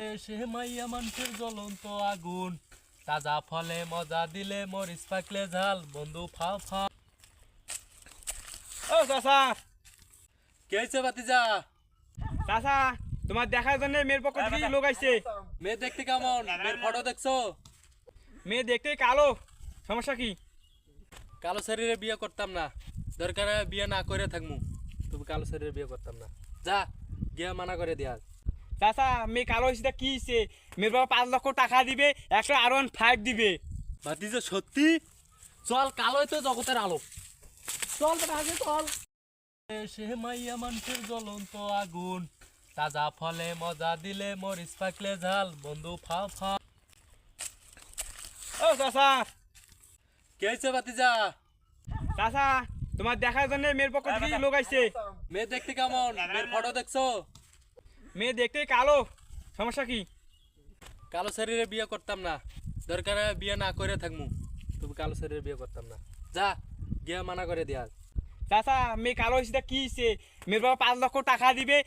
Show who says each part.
Speaker 1: সে মাইয়া মানুষের জ্বলন্ত আগুন, তাজা ফলে মজা দিলে মরিচ পাকলে ঝাল, বন্ধু ফা ফা।
Speaker 2: ও চাচা,
Speaker 1: কে হয়েছে বাতিজা?
Speaker 2: চাচা তোমার দেখার জন্য মেয়ের পক্ষ থেকে লোক আইছে।
Speaker 1: মেয়ে দেখতে কেমন? মেয়ের ফটো দেখছো?
Speaker 2: মেয়ে দেখতে কালো, সমস্যা কি?
Speaker 1: কালো শরীরে বিয়ে করতাম না, দরকার হয় বিয়ে না করে থাকমু, তবু কালো শরীরে বিয়ে করতাম না। যা গিয়ে মানা করে দিয়া।
Speaker 2: চাচা মেয়ে কালো হয়েছে কি হয়েছে? মেয়ের বাবা 5 লক্ষ টাকা দিবে, একটা R15 দিবে।
Speaker 1: বাতিজা সত্যি? চল, কালোই তো জগতের আলো, চল আগে চল। সে মাইয়া মানুষের জ্বলন্ত আগুন, তাজা ফলে মজা দিলে মরিচ পাকলে ঝাল, বন্ধু ফা ফা।
Speaker 2: ও চাচা,
Speaker 1: কে হয়েছে বাতিজা?
Speaker 2: চাচা তোমার দেখার জন্য মেয়ের পক্ষ থেকে লোক আইছে।
Speaker 1: মেয়ে দেখতে কেমন? মেয়ের ফটো দেখছো?
Speaker 2: মেয়ে দেখতে কালো, সমস্যা কি?
Speaker 1: কালো শরীরে বিয়ে করতাম না, দরকার হয় বিয়ে না করে থাকমু, তবু কালো শরীরে বিয়ে করতাম না। যা গিয়ে মানা করে দিয়া।
Speaker 2: চাচা মেয়ে কালো হয়েছে কি হয়েছে? মেয়ের বাবা 5 লক্ষ টাকা দিবে,